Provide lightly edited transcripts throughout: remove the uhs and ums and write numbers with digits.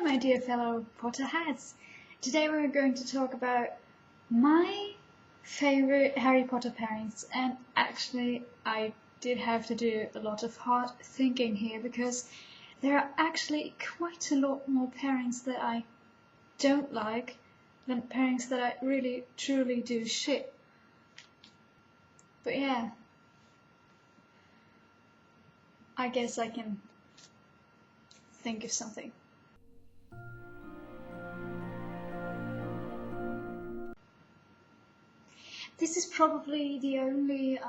my dear fellow Potterheads. Today we're going to talk about my favorite Harry Potter pairings, and actually I did have to do a lot of hard thinking here because there are actually quite a lot more pairings that I don't like than pairings that I really truly do ship. But yeah, I guess I can think of something. This is probably the only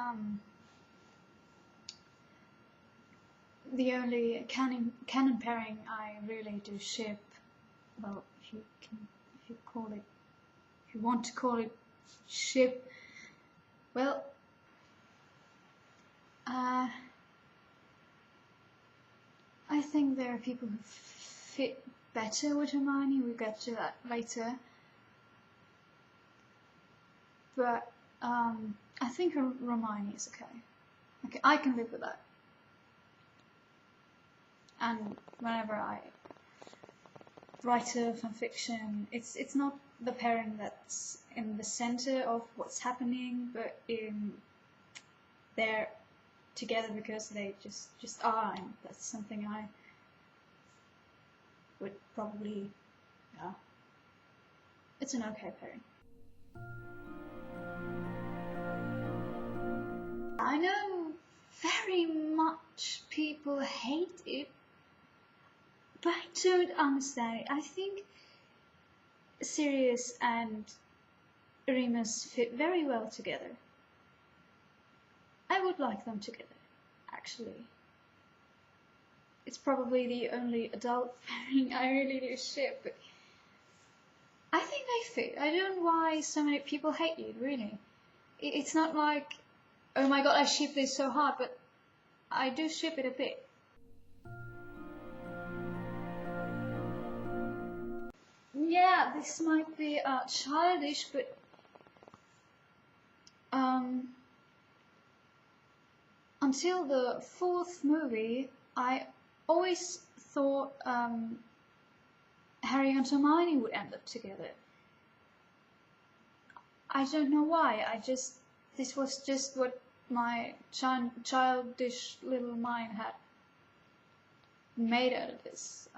canon pairing I really do ship. Well, if you want to call it ship. Well, I think there are people who fit better with Hermione. We'll get to that later. But I think Hermione is okay. Okay, I can live with that. And whenever I write a fanfiction, it's not the pairing that's in the center of what's happening, but they're together because they just are, and that's something I would probably, yeah, it's an okay pairing. I know very much people hate it, but I don't understand it. I think Sirius and Remus fit very well together. I would like them together, actually. It's probably the only adult pairing I really do ship, but I think they fit. I don't know why so many people hate it, really. It's not like, oh my god, I ship this so hard, but I do ship it a bit. Yeah, this might be childish, but until the fourth movie, I always thought Harry and Hermione would end up together. I don't know why. This was just what my childish little mind had made out of this.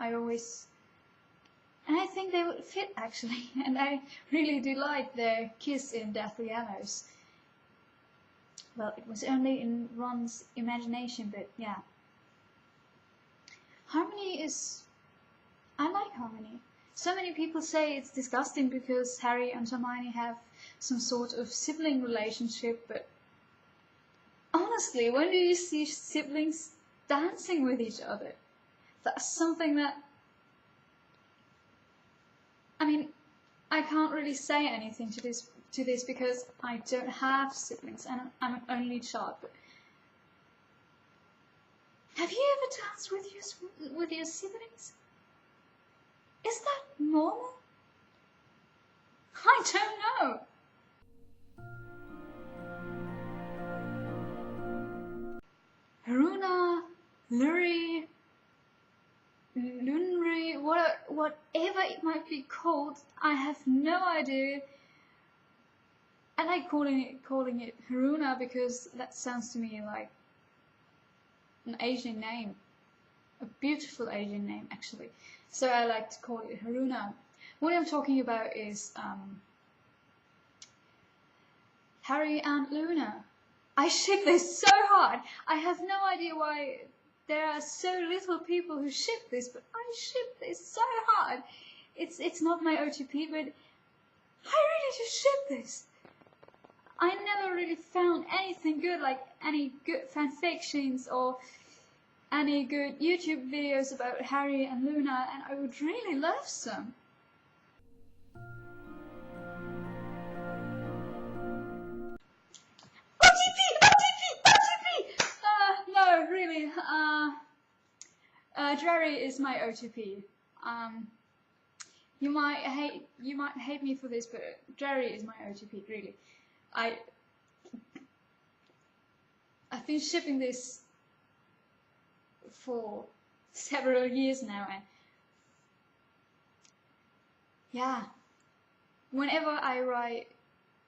And I think they would fit, actually. And I really do like their kiss in Deathly Hallows. Well, it was only in Ron's imagination, but yeah. Harmony is... I like Harmony. So many people say it's disgusting because Harry and Hermione have some sort of sibling relationship, but honestly, when do you see siblings dancing with each other? That's something that... I mean, I can't really say anything to this because I don't have siblings and I'm an only child. But have you ever danced with your siblings? Is that normal? I don't know. Haruna, Luri, Lunri, whatever it might be called, I have no idea. I like calling it Haruna because that sounds to me like an Asian name, a beautiful Asian name actually. So I like to call it Haruna. What I'm talking about is Harry and Luna. I ship this so hard. I have no idea why there are so little people who ship this, but I ship this so hard. It's not my OTP, but I really do ship this. I never really found anything good, like any good fanfictions or any good YouTube videos about Harry and Luna, and I would really love some. No, really. Jerry is my OTP. You might hate me for this, but Jerry is my OTP. Really, I've been shipping this for several years now, and yeah, whenever I write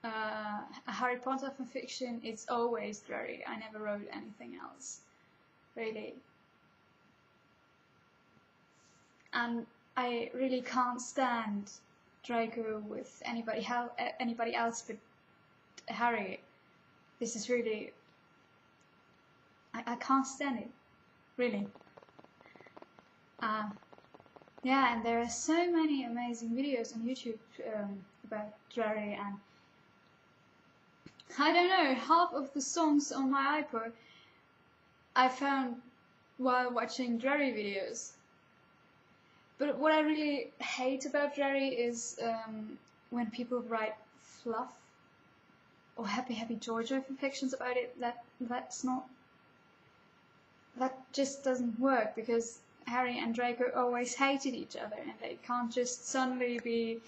a Harry Potter fanfiction, it's always Drarry. I never wrote anything else, really. And I really can't stand Draco with anybody else but Harry. This is really... I can't stand it, really. Yeah, and there are so many amazing videos on YouTube about Drarry, and I don't know, half of the songs on my iPod I found while watching Drarry videos. But what I really hate about Drarry is when people write fluff or happy Georgia fanfictions about it. That just doesn't work, because Harry and Draco always hated each other, and they can't just suddenly be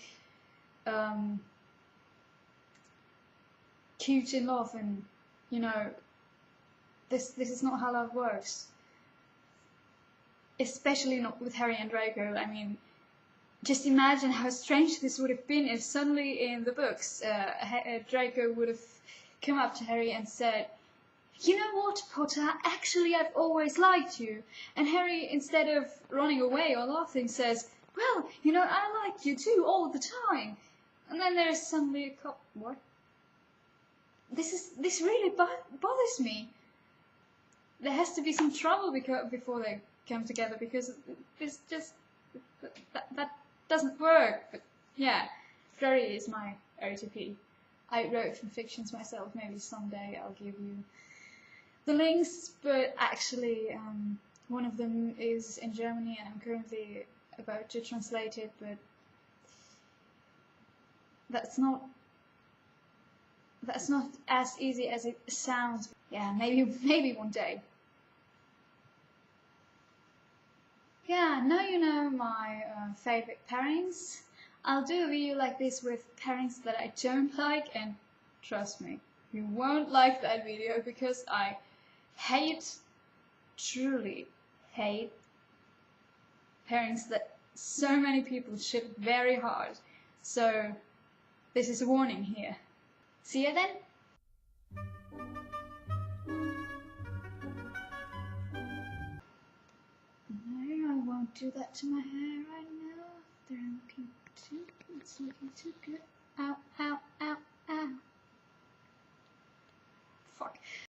cute in love, and you know, this is not how love works. Especially not with Harry and Draco. I mean, just imagine how strange this would have been if suddenly in the books Draco would have come up to Harry and said, "You know what, Potter, actually I've always liked you." And Harry, instead of running away or laughing, says, "Well, you know, I like you too, all the time." And then there's suddenly a cop. What? This really bothers me. There has to be some trouble before they come together, because this just... that doesn't work. But yeah, Drarry is my OTP. I wrote fanfictions myself. Maybe someday I'll give you the links, but actually one of them is in Germany and I'm currently about to translate it, but that's not as easy as it sounds. Yeah, maybe one day. Yeah, now you know my favorite pairings. I'll do a video like this with pairings that I don't like, and trust me, you won't like that video, because I truly hate pairings that so many people ship very hard. So this is a warning here. See you then. No, I won't do that to my hair right now. It's looking too good.